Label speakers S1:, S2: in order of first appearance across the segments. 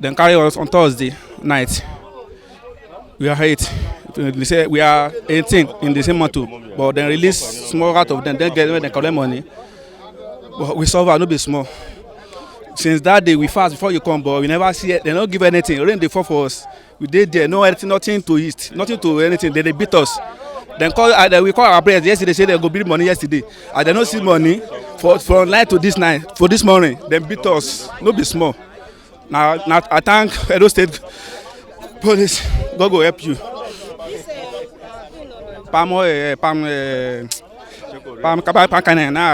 S1: Then carry us on Thursday night. We are 8. They say we are 18 in the same month too. But then release small out of them, then get when they collect money. But we suffer, no be small. Since that day we fast before you come, but we never see it. They don't give anything. Rain dey fall for us. We did there, no anything, nothing to eat, nothing to anything. They beat us. Then we call our parents yesterday. Say they go bring money yesterday. And they don't see money from night to this night. For this morning, they beat us. No be small. Now I thank Edo State Police. God go help you. Palm now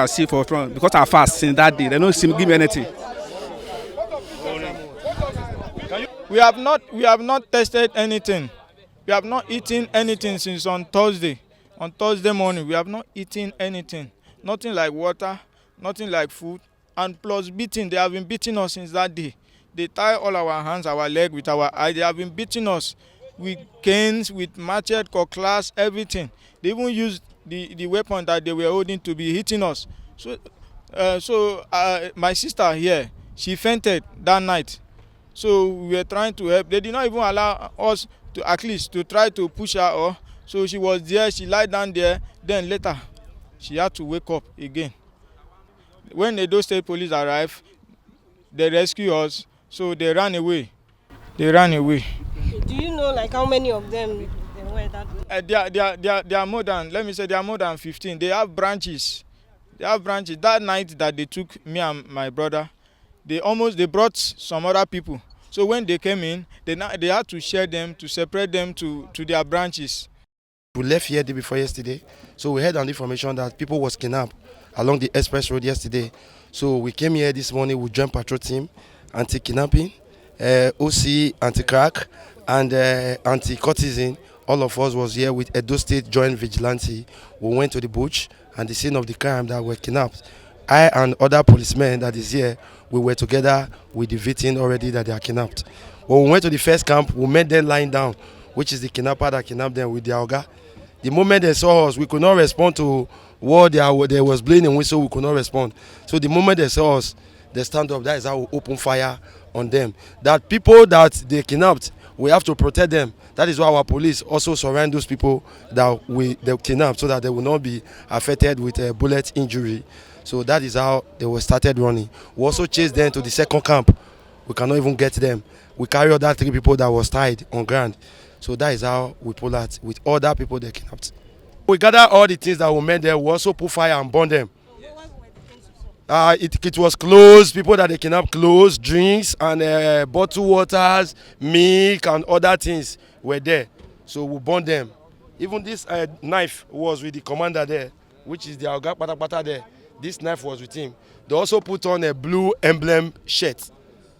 S1: I see for front because I fast since that day. They don't seem give me anything.
S2: We have not tested anything. We have not eaten anything since on Thursday. On Thursday morning, we have not eaten anything. Nothing like water, nothing like food, and plus beating. They have been beating us since that day. They tie all our hands, our leg with our eye. They have been beating us with canes, with machete, cutlass, everything. They even used the weapon that they were holding to be hitting us. So my sister here, she fainted that night. So we were trying to help. They did not even allow us to at least to try to push her off. So she was there, she lied down there. Then later, she had to wake up again. When the Edo State Police arrived, they rescued us. So they ran away. They ran away.
S3: Do you know like how many of them there were that day?
S2: There are more than, let me say, there are more than 15. They have branches. They have branches. That night that they took me and my brother, they brought some other people. So when they came in, they had to share them, to separate them to their branches.
S4: We left here the day before yesterday, so we heard an information that people was kidnapped along the express road yesterday. So we came here this morning with joint patrol team, anti-kidnapping, OC, anti-crack, and anti-courtesan. All of us was here with Edo State Joint Vigilante. We went to the bush and the scene of the crime that were kidnapped. I and other policemen that is here, we were together with the victim already that they are kidnapped. When we went to the first camp, we met them lying down, which is the kidnapper that kidnapped them with their oga. The moment they saw us, we could not respond to what they was blowing and whistle, we could not respond. So the moment they saw us, they stand up. That is how we open fire on them. That people that they kidnapped, we have to protect them. That is why our police also surround those people that they kidnapped so that they will not be affected with a bullet injury. So that is how they were started running. We also chased them to the second camp. We cannot even get them. We carry other 3 people that was tied on ground. So that is how we pull out with other people they kidnapped. We gather all the things that we made there. We also put fire and burn them. It was clothes, people that they kidnapped, clothes, drinks, and bottled waters, milk, and other things were there. So we burned them. Even this knife was with the commander there, which is the Oga Patapata there. This knife was with him. They also put on a blue emblem shirt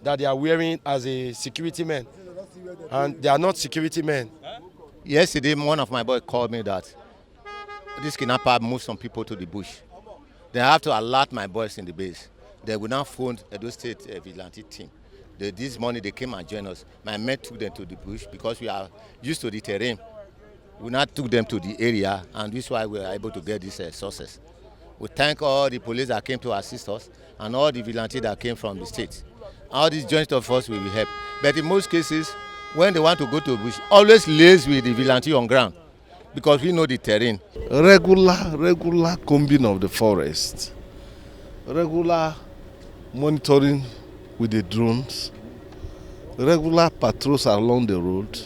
S4: that they are wearing as a security man. And they are not security men.
S5: Yesterday, one of my boys called me that this kidnapper moved some people to the bush. They have to alert my boys in the base. They will now phone Edo State Vigilante team. This morning they came and joined us. My men took them to the bush because we are used to the terrain. We now took them to the area, and this is why we were able to get these sources. We thank all the police that came to assist us and all the vigilantes that came from the state. All these joint of us will help. But in most cases, when they want to go to the bush, always liaise with the vigilante on ground because we know the terrain.
S6: Regular combing of the forest, regular monitoring with the drones, regular patrols along the road,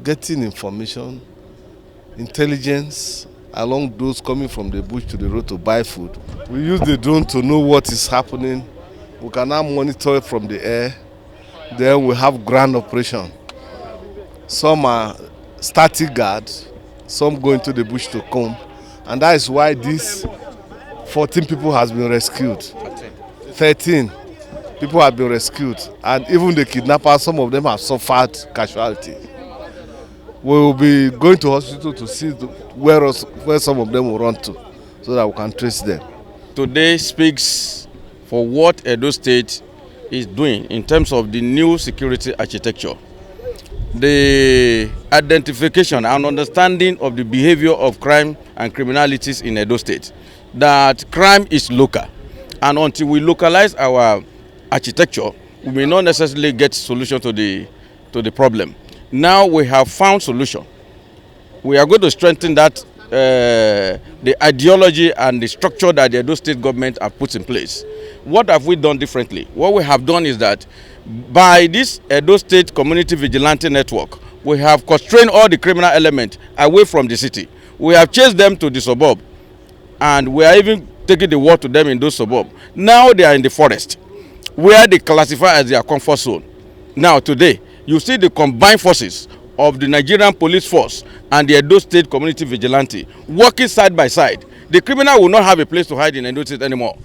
S6: getting information, intelligence along those coming from the bush to the road to buy food. We use the drone to know what is happening. We can now monitor it from the air. Then we have ground operation. Some are static guards, some go into the bush to comb. And that is why these 14 people has been rescued. 13 people have been rescued. And even the kidnappers, some of them have suffered casualty. We will be going to hospital to see where some of them will run to so that we can trace them.
S7: Today speaks for what Edo State is doing in terms of the new security architecture. The identification and understanding of the behavior of crime and criminalities in Edo State. That crime is local. And until we localize our architecture, we may not necessarily get solution to the problem. Now we have found solution. We are going to strengthen that the ideology and the structure that the Edo State government have put in place. What have we done differently? What we have done is that by this Edo State Community Vigilante Network, we have constrained all the criminal elements away from the city. We have chased them to the suburb, and we are even taking the war to them in those suburbs. Now they are in the forest, where they classify as their comfort zone. Now today, you see the combined forces of the Nigerian police force and the Edo State Community Vigilante working side by side. The criminal will not have a place to hide in Edo State anymore.